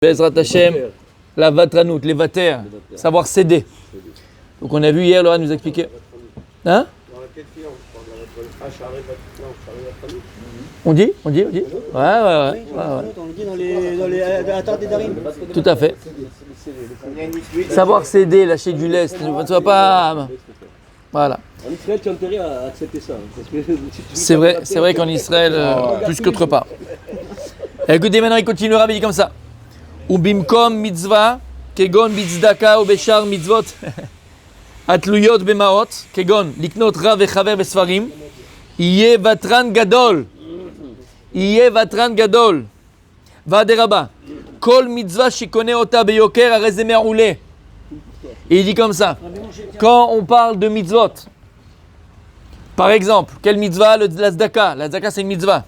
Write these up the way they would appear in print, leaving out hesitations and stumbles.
Bezrat Hashem, la vatranout, les vater, savoir céder. Donc on a vu hier, Laura nous a expliqué. Hein? On dit? Ouais. On dit dans les attentes des darim. Tout à fait. Savoir céder, lâcher du lest, ne sois pas... Voilà. En Israël, tu as intérêt à accepter ça. C'est vrai qu'en Israël, plus qu'autre part. Écoutez, maintenant il continuera, il dit comme ça. Ubimkom mitzvah, kegon bitzdaka ou beshar mitzvot, atluyot bemaot, kegon liknot rav vechaver besfarim, iye vatran gadol, vaderaba, kol mitzvah shikone ota beyoker arezeme roulé. Et il dit comme ça, quand on parle de mitzvot, par exemple, quelle mitzvah? La tzedaka. La tzedaka c'est une mitzvah.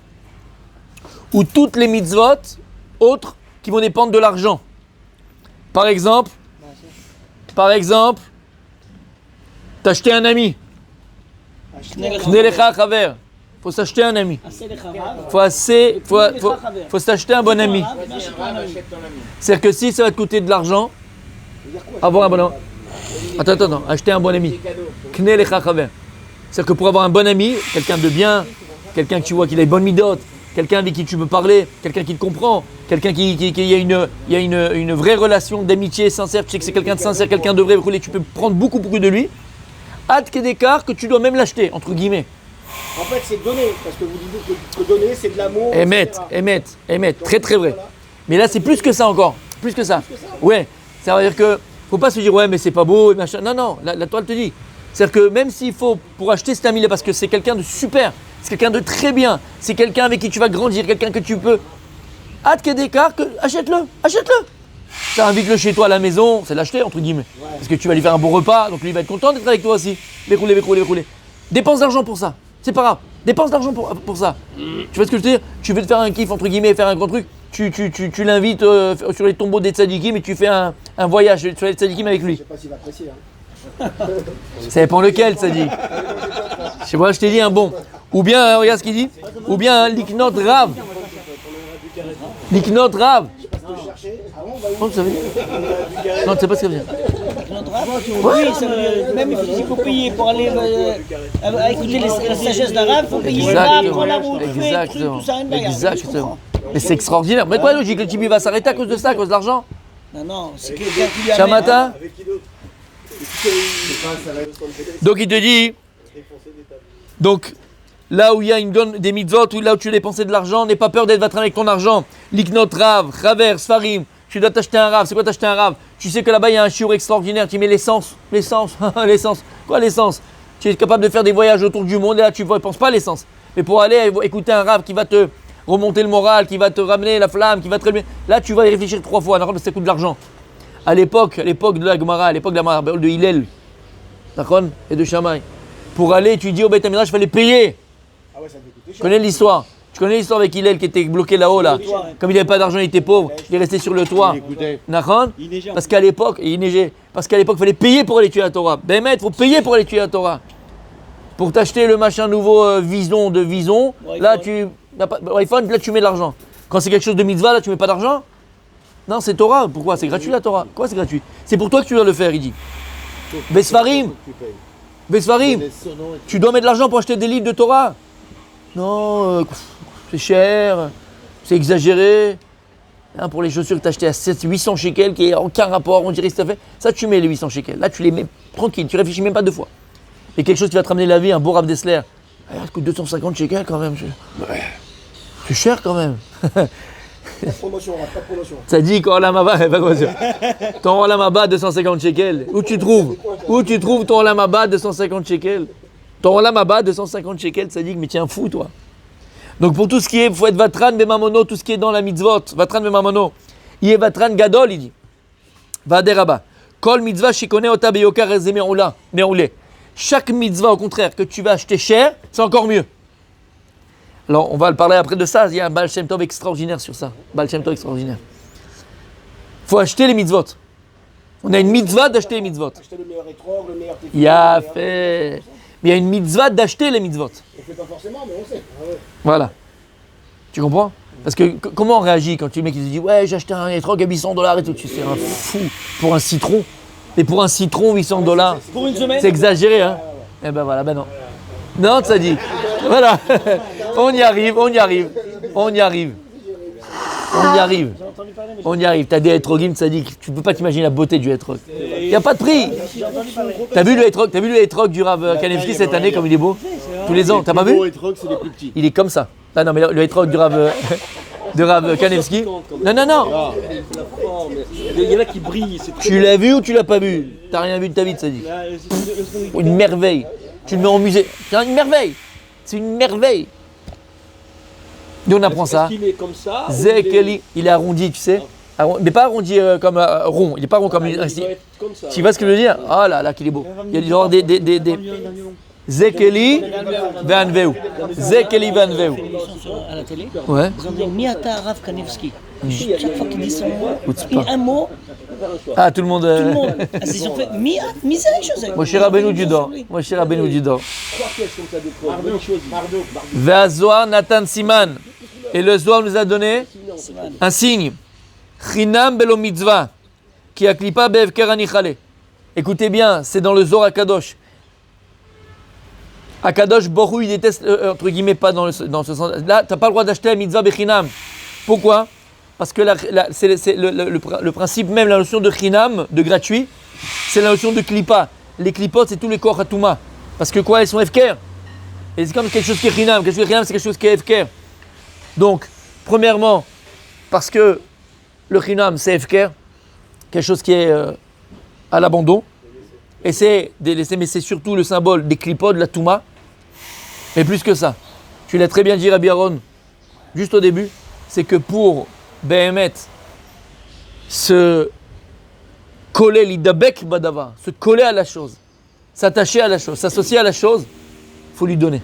Ou toutes les mitzvot autres qui vont dépendre de l'argent. Par exemple, t'acheter un ami. Faut s'acheter un ami. Faut s'acheter un bon ami. C'est-à-dire que si ça va te coûter de l'argent, avoir un bon ami. Attends, acheter un bon ami. C'est-à-dire que pour avoir un bon ami, quelqu'un de bien, quelqu'un que tu vois qu'il a une bonne midote, quelqu'un avec qui tu peux parler, quelqu'un qui te comprend, quelqu'un qui y a une vraie relation d'amitié sincère, tu sais que c'est quelqu'un de sincère, quelqu'un de vrai, tu peux prendre beaucoup de lui. Hâte qu'il y ait des cartes que tu dois même l'acheter, entre guillemets. En fait, c'est donner, parce que vous dites que donner, c'est de l'amour. Émettre, très vrai. Mais là, c'est plus que ça encore, plus que ça. Ouais, ça veut dire que faut pas se dire ouais, mais c'est pas beau, et machin. Non, la toile te dit. C'est-à-dire que même s'il faut, pour acheter cet ami-là, parce que c'est quelqu'un de super, c'est quelqu'un de très bien, c'est quelqu'un avec qui tu vas grandir, quelqu'un que tu peux. Hâte qu'il y ait des cartes, achète-le. Ça invite-le chez toi à la maison, c'est l'acheter entre guillemets. Ouais. Parce que tu vas lui faire un bon repas, donc lui il va être content d'être avec toi aussi. Bécroulé. Dépense d'argent pour ça, c'est pas grave. Dépense d'argent pour ça. Tu vois ce que je veux dire? Tu veux te faire un kiff entre guillemets, faire un grand truc, tu l'invites sur les tombeaux des tzadikim et tu fais un voyage sur les tzadikim avec lui. Je sais pas s'il va apprécier. Ça dépend lequel, tzadik. Je sais pas, je t'ai dit un bon. Ou bien, regarde ce qu'il dit. Ou bien liknot rav. Oh, ça veut dire... Non, tu sais pas ce que ça veut dire. Oui, ça veut dire, même il faut payer pour aller écouter la sagesse d'arabe, il faut payer pour la route, tout ça, Exactement. Mais c'est extraordinaire. Mais quoi, logique, le type va s'arrêter à cause de ça, à cause de l'argent? Non, c'est quelqu'un qui lui a... Shamata. Donc il te dit, donc là où il y a des mitzvot, ou là où tu as dépensé de l'argent, n'aie pas peur d'être vatran avec ton argent. Liknot rav, chaver, sfarim, tu dois t'acheter un rav. C'est quoi t'acheter un rav? Tu sais que là-bas il y a un chiour extraordinaire, tu mets l'essence. Quoi l'essence? Tu es capable de faire des voyages autour du monde et là tu ne penses pas à l'essence. Mais pour aller écouter un rav qui va te remonter le moral, qui va te ramener la flamme, qui va te remettre, là tu vas y réfléchir 3 fois, parce que ça coûte de l'argent. À l'époque de la Gemara, de Hillel, d'accord, et de Shammai, pour aller étudier au Beit HaMidrash, il fallait payer. Ah ouais, ça me coûtait cher. Tu connais l'histoire? Tu connais l'histoire avec Hillel qui était bloqué là-haut, là. Comme il n'avait pas d'argent, il était pauvre, il est resté sur le toit. D'accord? Parce qu'à l'époque, il neigeait. Parce qu'à l'époque, il fallait payer pour aller étudier la Torah. Ben, il faut payer pour aller étudier la Torah. Pour t'acheter le machin nouveau Vison, là, iPhone, là, tu mets de l'argent. Quand c'est quelque chose de mitzvah, là, tu mets pas d'argent? Non, c'est Torah. Pourquoi? C'est gratuit la Torah. Quoi, c'est gratuit? C'est pour toi que tu dois le faire, il dit. Besfarim, tu dois mettre de l'argent pour acheter des livres de Torah. Non, c'est cher, c'est exagéré. Hein, pour les chaussures que tu as achetées à 800 shekels, qui n'a aucun rapport, on dirait que ça fait. Ça, tu mets les 800 shekels. Là, tu les mets tranquille, tu réfléchis même pas 2 fois. Et quelque chose qui va te ramener la vie, un beau Rav Dessler. Ça coûte 250 shekels quand même. C'est cher quand même. Pas de promotion. Ça dit qu'en Olamaba, ton Olamaba 250 shekels. Où tu trouves ton Olamaba 250 shekels? Ton Olamaba 250 shekels, ça dit que mais tiens fou toi. Donc pour tout ce qui est, il faut être vatran bemamono, tout ce qui est dans la mitzvot, vatran bemamono. Il est vatran gadol, il dit. Vaderaba. Kol mitzvah shikone ota beyokar rezé meroulé. Chaque mitzvah au contraire que tu vas acheter cher, c'est encore mieux. Alors, on va le parler après de ça. Il y a un Baal Shem Tov extraordinaire sur ça. Il faut acheter les mitzvot. On a une mitzvah d'acheter les mitzvot. Acheter le meilleur étrog, le meilleur téfilin. Il y a fait. Mais il y a une mitzvah d'acheter les mitzvot. On ne fait pas forcément, mais on sait. Ah ouais. Voilà. Tu comprends? Parce que comment on réagit quand le mec il se dit ouais j'ai acheté un étrog à $800 et tout, tu sais un fou pour un citron. Et pour un citron $800, Pour une semaine. c'est exagéré hein. Eh ben voilà, ben non. Non, ça dit. Voilà. On y arrive. T'as des etrogim, ça dit que tu peux pas t'imaginer la beauté du etrog. Il n'y a pas de prix. T'as vu le etrog du Rav Kanevski cette année comme il est beau? Tous les ans, t'as pas vu? Les etrog, c'est les plus petits. Il est comme ça. Ah non, mais le etrog du Rav Kanevski. Non. C'est la forme. Il y en a qui brillent. C'est très Tu l'as vu ou tu l'as pas vu? T'as rien vu de ta vie, ça dit. Une merveille. Tu le mets en musée. C'est une merveille. C'est une merveille. Nous on apprend ça. Est-ce qu'il est comme ça ou Zekeli, il est arrondi, tu sais. Mais pas arrondi comme rond. Il est pas rond comme. il doit être comme ça. Tu vois ce que je veux dire? Oh là là, qu'il est beau. Il y a genre des. Zekeli Vanveu. Zekeli Vanveu. À la télé. Ouais. Ils ont dit Miata Rav Kanevski. Chaque fois qu'il dit son nom, Chutzpah. un mot, Ah, tout le monde. tout le monde. Ils ont fait Misa et Joseph. Moshe Rabbeinu du Dor. Moshe Rabbeinu du Dor. 3 pièces comme ça de quoi. Bonne chose. Ve'azoar Nathan Siman. Et le Zohar nous a donné un signe. Chinam belo mitzvah. Ki aklipa be'evker anichale. Écoutez bien, c'est dans le Zohar Akadosh. Akadosh Borou, il déteste, entre guillemets, pas dans ce sens. Là, tu n'as pas le droit d'acheter la mitzvah bechinam. Pourquoi? Parce que c'est le principe même, la notion de chinam, de gratuit, c'est la notion de klipa. Les klipotes, c'est tous les corps hatouma. Parce que quoi? Elles sont efker. Et c'est comme quelque chose qui est chinam. Quelque chose qui est chinam, c'est quelque chose qui est efker. Donc, premièrement, parce que le chinam, c'est efker, quelque chose qui est à l'abandon. Et c'est mais c'est surtout le symbole des klipotes, de la touma. Et plus que ça, tu l'as très bien dit Rabbi Aaron, juste au début, c'est que pour Behemet se coller l'idabek badava, se coller à la chose, s'attacher à la chose, s'associer à la chose, il faut lui donner.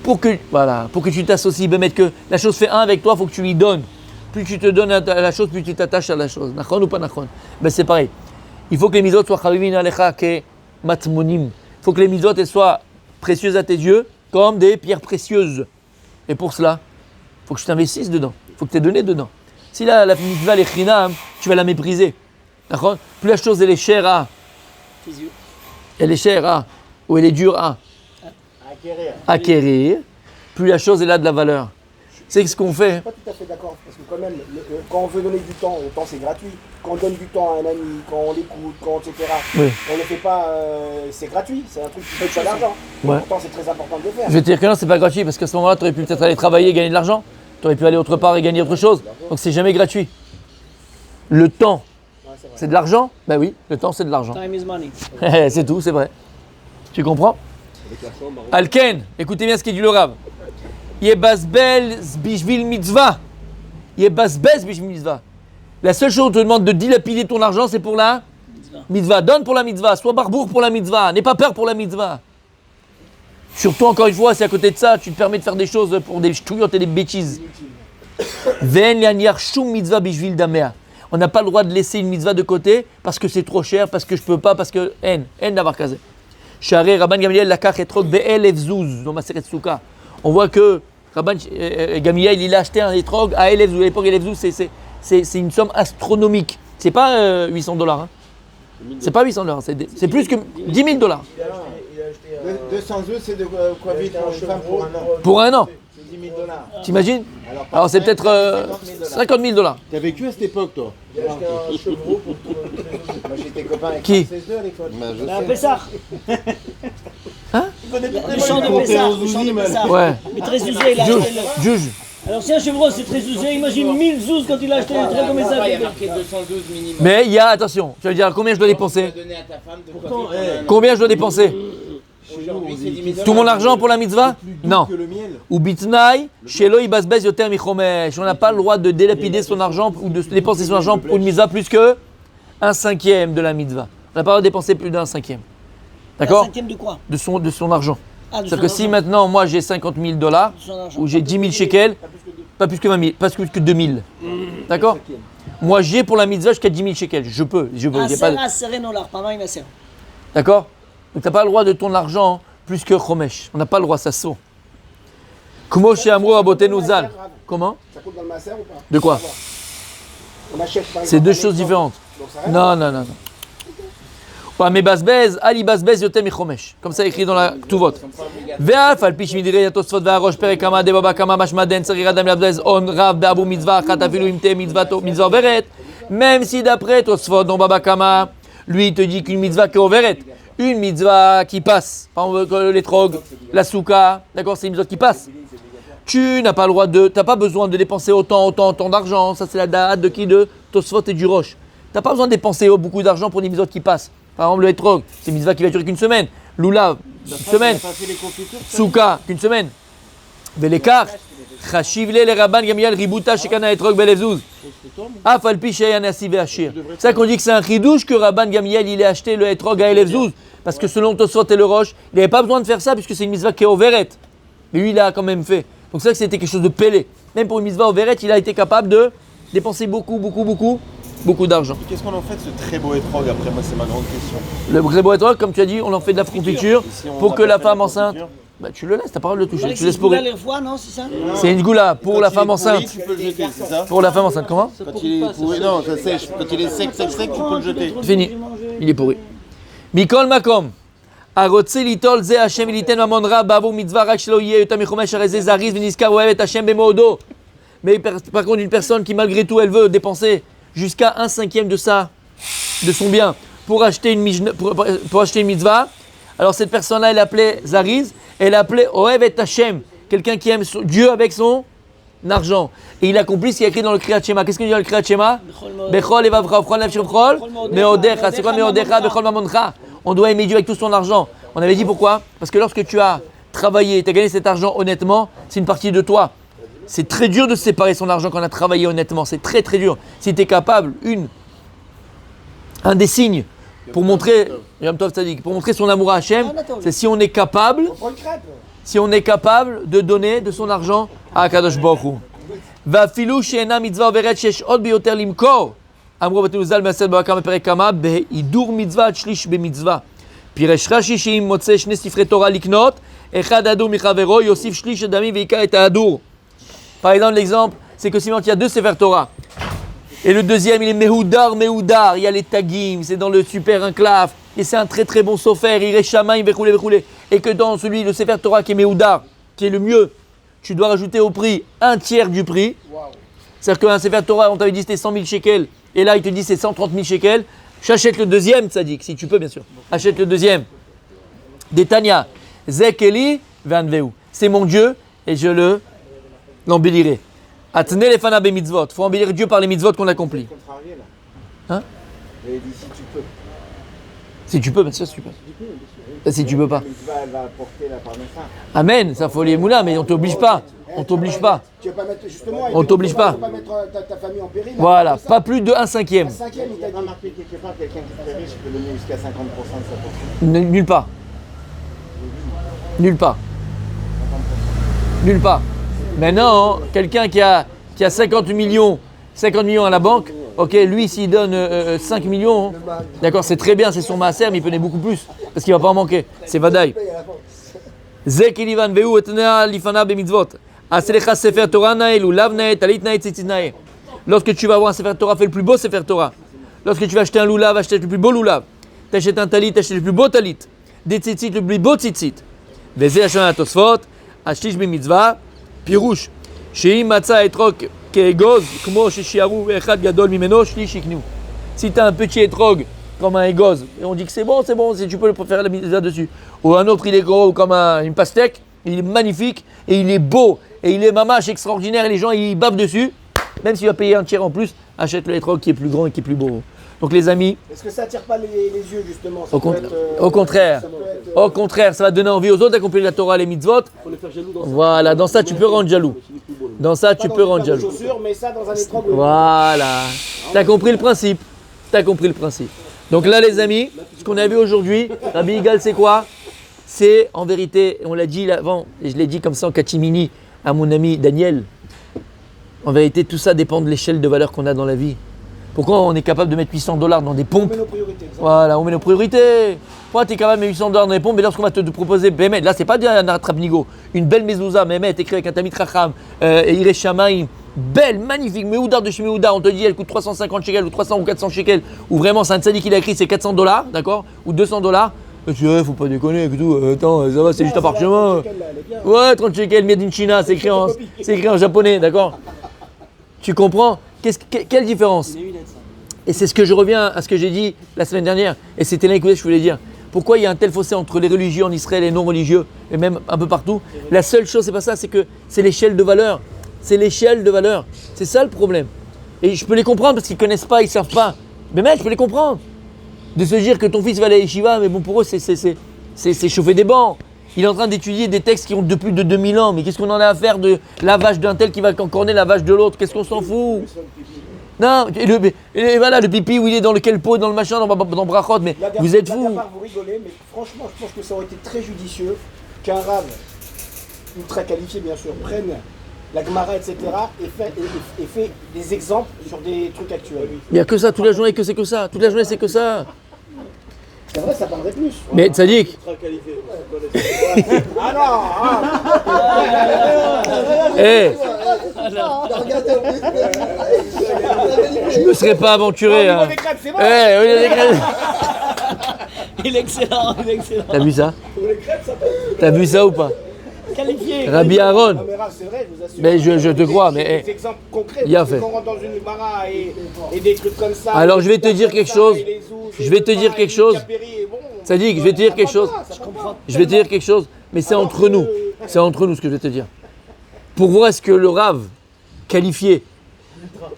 Pour que tu t'associes, Behemet, que la chose fait un avec toi, il faut que tu lui donnes. Plus tu te donnes à la chose, plus tu t'attaches à la chose. Nachon ou pas nachon? Ben c'est pareil. Il faut que les mitzvot soient chavivin alecha ke matmonim. Il faut que les mitzvot elles soient précieuses à tes yeux, comme des pierres précieuses. Et pour cela, il faut que tu t'investisses dedans. Il faut que tu aies donné dedans. Si la mitzvah est chinam, tu vas la mépriser. D'accord? Plus la chose elle est chère à, elle est chère à, ou elle est dure à acquérir, plus la chose elle a de la valeur. C'est ce qu'on fait. Je ne suis pas tout à fait d'accord, parce que quand même, quand on veut donner du temps c'est gratuit. Quand on donne du temps à un ami, quand on l'écoute, etc., Oui. on ne le fait pas, c'est gratuit, c'est un truc qui ne coûte pas d'argent. Ouais. Pourtant, c'est très important de le faire. Je vais te dire que non, c'est pas gratuit, parce qu'à ce moment-là, tu aurais pu peut-être aller travailler et gagner de l'argent. Tu aurais pu aller autre part et gagner autre chose. Donc c'est jamais gratuit. Le temps, c'est de l'argent? Ben oui, le temps c'est de l'argent. Time is money. C'est tout, c'est vrai. Tu comprends? Alken, écoutez bien ce qu'il dit le Rav. Yebasbel bishvil mitzvah. Yebasbez bishvil mitzvah. La seule chose qu'on te demande de dilapider ton argent, c'est pour la mitzvah. Donne pour la mitzvah, sois barbour pour la mitzvah, n'aie pas peur pour la mitzvah. Surtout, encore une fois, c'est à côté de ça, tu te permets de faire des choses pour des ch'touillottes et des bêtises. Ven lianiar shum mitzvah bishvil damea. On n'a pas le droit de laisser une mitzvah de côté parce que c'est trop cher, parce que je peux pas, parce que en d'avoir casé. Share Rabban Gamliel lakach etrog be'elef zuz dans Maseret Souka. On voit que Rabban Gamliel il a acheté un etrog à elef zuz. À l'époque elef zuz c'est une somme astronomique. C'est pas $800. Hein. C'est pas $800. C'est plus que $10 000. 200 œufs, c'est de quoi vivre pour une femme pour un an. Pour un an. C'est $10 000. T'imagines? Alors c'est peut-être $50 000. T'as vécu à cette époque, toi? J'ai acheté un chevreau pour tout. Moi, j'étais copain avec Qui? 16 à l'école. Un Pessar. Hein? Le champ de Pessar. Le champ de Pessar. Ouais. Mais très usé, il a acheté le... Juge. Alors si un chevreau c'est très usé, imagine 1000 zouz quand il a acheté un truc comme ça. Il y a marqué 212 minimum. Mais il y a, attention, tu vas dire combien je dois dépenser? Donner à ta femme de quoi vivre. Combien je dois dépenser? Aujourd'hui, c'est 10 000 Tout mon argent pour la mitzvah? Non. Que le miel. Ou bitnaï, shelo ibasbez yoter michomesh. On n'a pas le droit de délapider son argent ou de dépenser son argent pour une mitzvah plus que 1/5 de la mitzvah. On n'a pas le droit de dépenser plus d'1/5. D'accord? Un cinquième de quoi? De son argent. Ah, de C'est-à-dire son que si argent. maintenant moi j'ai $50 000 De son argent. ou j'ai 10 000 shekels, pas plus que 20 000, pas plus que 2 000. D'accord? Moi j'ai pour la mitzvah jusqu'à 10 000 shekels. Je peux. Ah, y a pas c'est de- un serénolar, pas mal, il a D'accord? Donc tu n'as pas le droit de ton argent plus que chomesh. On n'a pas le droit, ça saut. Kumo chez Amro Abotenu Zal. Comment? Ça compte dans le Maaser ou pas? De quoi? On achète par C'est exemple deux un choses étrog. différentes. Donc ça reste- Non, non, non, non. Ouais, mais basbez, Ali basbez yotem michomesh. Comme ça écrit dans la Tuvot. Ve'af al pish midire yatosfot ve'arosh perekama debaba kama mashmaden tzarira dam labdez on rav be'abu mitzvah achat afilu imte mitzvah overet. Même si d'après Tosfot dans Baba Kama, lui il te dit qu'une mitzvah qui est overet, une mitzvah qui passe, par exemple l'étrog, la souka, d'accord, c'est une mitzvah qui passe. Tu n'as pas le droit de, t'as pas besoin de dépenser autant d'argent. Ça c'est la date de qui? De Tosfot et du Roche. T'as pas besoin de dépenser beaucoup d'argent pour des mitzvot qui passent. Par exemple le hétrog, c'est une mitzvah qui va durer qu'une semaine. Lulav, une semaine. Souka, qu'une semaine. Velekar, chashivle le rabban Gamliel ributa shekana hétrog belevzouz. Afal pi sheyan asi ve'ashir. C'est ça qu'on dit que c'est un chidouche que Rabban Gamliel il ait acheté le hétrog à Elevzouz. Parce que selon Tosfot et le Roche, il n'avait pas besoin de faire ça puisque c'est une mitzvah qui est overet. Mais lui il a quand même fait. Donc c'est ça que c'était quelque chose de pélé. Même pour une mitzvah overet, il a été capable de dépenser beaucoup d'argent. Qu'est-ce qu'on en fait de ce très beau étrog après? Moi, c'est ma grande question. Le vrai beau hétrog, comme tu as dit, on en fait de la confiture Si on pour n'a que pas la fait femme la enceinte. confiture. Bah, tu le laisses, t'as pas le droit de le toucher. Avec Tu laisses ces pourrir. là les fois, non, c'est ça? C'est une goula pour Quand la il femme est pourri, enceinte. tu peux le jeter, c'est ça? Pour la femme enceinte, comment? Quand il est pourri, non, ça sèche. Quand il est sec, tu peux le jeter. Fini. Il est pourri. Mikol makom. הרוצה ליטול זה השם וליתן ממון רב בעבור מצווה רק שלא יהיה יותר מחומש הרי זה זריז ונזכר ואוהב את השם במאודו. Mais par contre une personne qui malgré tout elle veut dépenser jusqu'à 1/5 de son bien pour acheter pour acheter une mitzvah, alors cette personne-là elle appelait Zariz, elle appelait Ohev et Hashem, quelqu'un qui aime Dieu avec son argent. Et il accomplit ce qui est écrit dans le Kriyat Shema. Qu'est-ce qu'il dit dans le Kriyat Shema? Bechol evavcha ufchol nefesh ufchol meodecha. C'est quoi meodecha? Bechol mamoncha. On doit aimer Dieu avec tout son argent. On avait dit pourquoi? Parce que lorsque tu as travaillé, tu as gagné cet argent honnêtement, c'est une partie de toi. C'est très dur de se séparer son argent quand on a travaillé honnêtement. C'est très très dur. Si tu es capable, un des signes pour montrer, pour montrer son amour à Hachem, c'est si on est capable, de donner de son argent à Akadosh Baruch Hu. ואפילו שאינה מצווה עוברת שיש עוד ביותר למכור. אמרו בתנו ז"ל מעשר בבא בפרק כמה, בהידור מצווה עד שליש במצווה. פירש רש"י שאם מוצא שני ספרי תורה לקנות, אחד ההדור מחברו, יוסיף שליש הדמים ועיקר את ההדור. Par exemple, l'exemple, c'est que si il y a deux Sefer Torah, et le deuxième, il est Mehoudar, il y a les Tagim, c'est dans le super enclave, et c'est un très très bon sofer, il est Shamaim, Vechoulé, et que dans celui, le Sefer Torah qui est Mehoudar, qui est le mieux, tu dois rajouter au prix 1/3 du prix. C'est-à-dire qu'un Sefer Torah, on t'avait dit c'était 100 000 shekels, et là il te dit c'est 130 000 shekels. J'achète le deuxième, tzaddik, si tu peux bien sûr. Achète le deuxième. Détania, Zekeli Vanveu. C'est mon Dieu, et je l'embellirai. Atne les fana be mitzvot. Il faut embellir Dieu par les mitzvot qu'on accomplit. Hein? Il dit si tu peux. Si tu peux, bien sûr, si tu peux. Si tu peux pas. La mitzvah, elle va porter la parnassa. Amen, ça faut les moulins, mais on t'oblige pas. On t'oblige pas. Tu vas pas mettre, justement, On t'oblige pas. Tu vas pas mettre ta famille en péril. Voilà, C'est ça. pas plus de 1/5. Un cinquième, il t'a dit. marqué quelque part quelqu'un qui est très riche peut donner jusqu'à 50% de sa portion. Nulle part. Nulle part. Nulle part. Maintenant, quelqu'un qui a 50 millions à la banque, ok, lui s'il donne 5 millions, d'accord, c'est très bien, c'est son maaser, mais il peut donner beaucoup plus, parce qu'il ne va pas en manquer. C'est Vadaï. Zek ilivan veu etnea lifana bemitzvot. Aselecha sefer Torah nael ou lav nael talit nael tzitzit nael. Lorsque tu vas avoir un sefer Torah, fais le plus beau sefer Torah. Lorsque tu vas acheter un loulav, achète le plus beau loulav. Tu achètes un talit, achète le plus beau talit. Des tzitzit, le plus beau tzitzit. Veze Hashem atosfot, ashlish bemitzvah, pirouche. Sheim matza etrog kegoz, kmo sheshiaru echad gadol mimeno shlish iknu. Si tu as un petit etrog comme un égoz, et on dit que c'est bon, si tu peux le faire la mitzvah dessus. Ou un autre, il est gros comme une pastèque, il est magnifique, et il est beau, et il est mamache extraordinaire, et les gens ils bavent dessus. Même s'il va payer un tiers en plus, achète le etrog qui est plus grand et qui est plus beau. Donc les amis, Est-ce que ça attire pas les yeux justement? Ça au, peut con- être, au contraire, ça peut être, au contraire, ça va donner envie aux autres d'accomplir la Torah, les mitzvot. Faut les faire jaloux dans ça. Voilà, dans ça tu peux rendre jaloux. Dans ça tu pas peux dans une rendre paire de jaloux. chaussures, mais ça dans un étrog. Voilà, t'as compris le principe. Donc là les amis, ce qu'on a vu aujourd'hui, Rabbi Yigal c'est quoi? C'est en vérité, on l'a dit avant, et je l'ai dit comme ça en catimini à mon ami Daniel, en vérité tout ça dépend de l'échelle de valeur qu'on a dans la vie. Pourquoi on est capable de mettre $800 dans des On pompes? met nos priorités. exactement. Voilà, on met nos priorités. Pourquoi tu es capable de mettre $800 dans les pompes, mais lorsqu'on va te proposer, Bémet, là c'est pas un attrape-nigo, une belle mezouza, Bémet, écrit avec un tamit racham, et Iré Shamaïm, belle, magnifique, Meouda de chez Meouda, on te dit elle coûte 350 shekels ou 300 ou 400 shekels, ou vraiment c'est un tzaddik qui l'a écrit, c'est $400, d'accord, ou $200. Et tu dis, faut pas déconner et tout, attends, ça va, c'est juste un parchemin. Ouais, 30 shekels, made in China, c'est écrit en japonais, d'accord. Tu comprends? Quelle différence? Et c'est ce que je reviens à ce que j'ai dit la semaine dernière, et c'était là que je voulais dire. Pourquoi il y a un tel fossé entre les religieux en Israël et les non religieux, et même un peu partout? La seule chose, c'est pas ça, c'est que c'est l'échelle de valeur. C'est l'échelle de valeur. C'est ça le problème. Et je peux les comprendre parce qu'ils connaissent pas, ils savent pas. Mais mec, je peux les comprendre. De se dire que ton fils va aller à Yeshiva, mais bon, pour eux, c'est chauffer des bancs. Il est en train d'étudier des textes qui ont de plus de 2000 ans. Mais qu'est-ce qu'on en a à faire de la vache d'un tel qui va encorner la vache de l'autre? Qu'est-ce qu'on s'en fout? Non, et voilà, le pipi où il est dans lequel pot, dans le machin, dans Brachot, mais vous êtes fous. Vous rigolez, mais franchement, je pense que ça aurait été très judicieux qu'un rave, ultra qualifié bien sûr, prenne la Gemara, etc. et fait des exemples sur des trucs actuels. Il n'y a que ça, toute la journée, que c'est que ça. Toute la journée, c'est que ça. C'est vrai, ça parlerait plus. Mais Tzadik, je me serais pas aventuré. Hein. Il est excellent, il est excellent. T'as vu ça? T'as vu ça ou pas? Qualifié. Rabbi Aaron. Non, mais Rav, c'est vrai, je vous assure. Mais je te crois, mais Des exemples concrets, il a parce que fait. quand on rentre dans une Gemara et des trucs comme ça. Alors, je vais te dire quelque chose. Je vais te dire quelque chose. Tzadik, je vais te dire quelque chose. Je vais te dire quelque chose, mais c'est entre nous. C'est entre nous ce que je vais te dire. Pour voir est-ce que le Rav qualifié,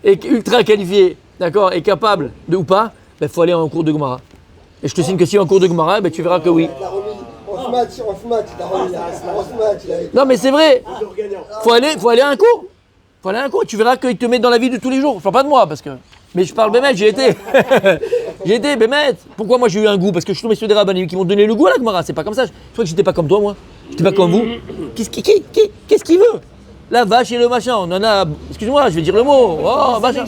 ultra qualifié, d'accord, est capable de ou pas, il faut aller en cours de Gemara. Et je te signe que si en cours de Gemara, ben, tu verras que oui. Non mais c'est vrai. Faut aller à un cours. Faut aller à un cours. Tu verras qu'il te met dans la vie de tous les jours. Je parle pas de moi parce que. Mais je parle Bémet, j'ai été. J'ai été Bémet. Pourquoi moi j'ai eu un goût? Parce que je suis tombé sur des rabbinim qui m'ont donné le goût à la Gemara. C'est pas comme ça. Je crois que j'étais pas comme toi moi. J'étais pas comme vous. Qu'est-ce qu'il veut? La vache et le machin, on en a. Excuse-moi, je vais dire le mot. Oh, machin.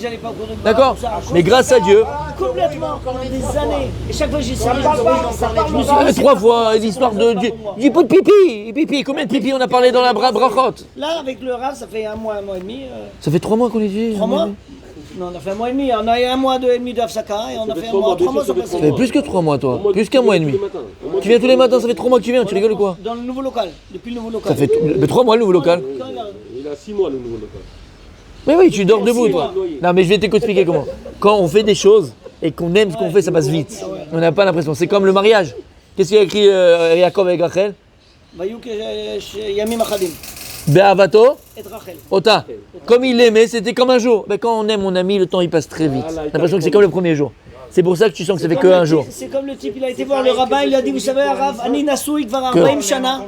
D'accord. Mais grâce à Dieu. Complètement, pendant des années. Et chaque fois que j'ai essayé, je me suis 3 fois l'histoire du pot de pipi. Pipi. Combien de pipi on a parlé dans la brachot? Là, avec le Rav, ça fait un mois et demi. Ça fait 3 mois qu'on est dit. 3 mois? Non, on a fait un mois et demi. On a eu un mois et demi d'Afsaka et on a fait un mois, 3 mois sans passer. Ça fait plus que 3 mois toi. Plus qu'un mois et demi. Tu viens tous les matins, ça fait 3 mois que tu viens. Tu rigoles ou quoi? Dans le nouveau local, depuis le nouveau local. Ça fait 3 mois le nouveau local. Il a 6 mois le nouveau local. Mais oui, tu dors debout toi. Non mais je vais t'expliquer comment. Quand on fait des choses et qu'on aime ce qu'on fait, ça passe vite. On n'a pas l'impression. C'est comme le mariage. Qu'est-ce qu'il a écrit Yaakov avec Rachel? Yamim Achadim. Be'avato Et Rachel. Ota. Comme il l'aimait, c'était comme un jour. Mais quand on aime mon ami, le temps il passe très vite. J'ai l'impression que c'est comme le premier jour. C'est pour ça que tu sens que ça fait que un jour. C'est comme le type, il a été voir le rabbin, il a dit, vous savez, Rav, Ani Nasoui Kvar 40 Shana.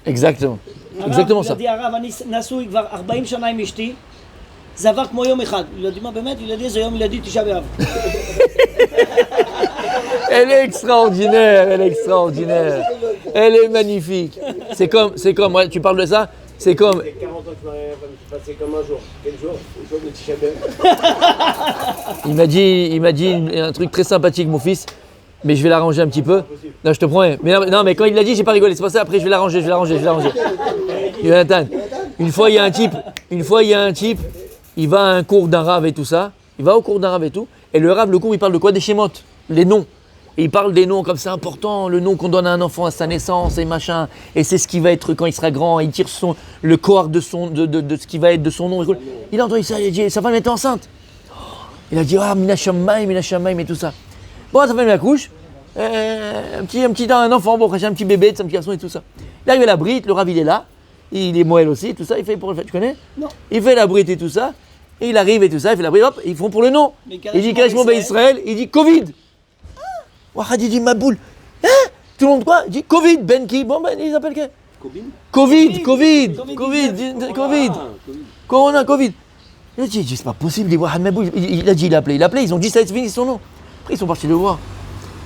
Exactement. Exactement ça. Il a dit, Rav, Ani Nasoui Kvar 40 Shana עם אשתי. זה עבר כמו יום אחד. Il a dit, מה באמת? Il a dit, איזה יום? Il a dit, תשעה באב. Elle est extraordinaire, elle est extraordinaire. Elle est magnifique. C'est comme, ouais, tu parles de ça, c'est comme. 40 ans que je m'arrête, je passais comme un jour. Quel jour? Le jour de Tisha B'Av. Il m'a dit un truc très sympathique, mon fils, mais je vais l'arranger un petit peu. Non, je te promets. Mais non, mais quand il l'a dit, j'ai pas rigolé. C'est pas ça. Après, je vais l'arranger. Jonathan, une fois, il y a un type, il va à un cours d'un rave et tout ça. Il va au cours d'un rave et tout. Et le rave, le cours, il parle de quoi? Des schémotes, les noms. Et il parle des noms comme c'est important, le nom qu'on donne à un enfant à sa naissance et machin. Et c'est ce qui va être quand il sera grand. Il tire le corps de ce qui va être de son nom. Il a entendu ça, il a dit, sa femme était enceinte. Il a dit, ah, Mina Shamaim et tout ça. Bon, sa femme la couche. Un enfant, bon, un petit bébé, un petit garçon et tout ça. Il arrive à la brite, le rav il est là. Il est moelle aussi, tout ça. Il fait pour le fait, tu connais? Non. Il fait la brite et tout ça. Et il arrive et tout ça, il fait la brite, hop, ils font pour le nom. Il dit Karishmo Israël, il dit Covid. Wahad, il dit ma boule. Hein? Tout le monde quoi? Il dit Covid, Ben qui? Bon, Ben, ils appellent quoi? Covid. Corona, Covid. Il a dit, c'est pas possible, il dit Wahad Maboul. Il a dit, il a appelé, ils ont dit ça, c'est fini son nom. Après, ils sont partis le voir.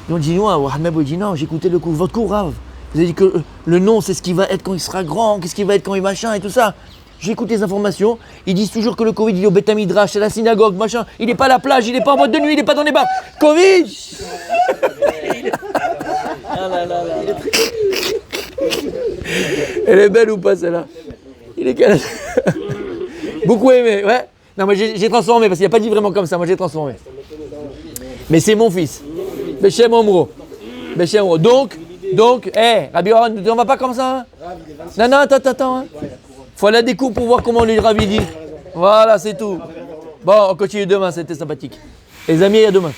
Ils ont dit, Wahad Maboul, il dit non, j'ai écouté le cours, votre cours, Rav. Vous avez dit que le nom, c'est ce qui va être quand il sera grand, qu'est-ce qui va être quand il machin et tout ça. j'écoute les informations, ils disent toujours que le Covid il est au Beth Midrash, à la synagogue, machin, il n'est pas à la plage, il n'est pas en boîte de nuit, il n'est pas dans les bars. Covid. Ah là là là. Elle est belle ou pas celle-là? Il est quel? Beaucoup aimé, ouais. Non, moi j'ai transformé parce qu'il n'a pas dit vraiment comme ça, moi j'ai transformé. Mais c'est mon fils. Bechem Omro. Bechem Omro. Donc, Rabbi Oran, on va pas comme ça, hein? Non, attends. Hein. Faut aller à des cours pour voir comment les Rabbi dit. Voilà, c'est tout. Bon, on continue demain, c'était sympathique. Les amis, à demain.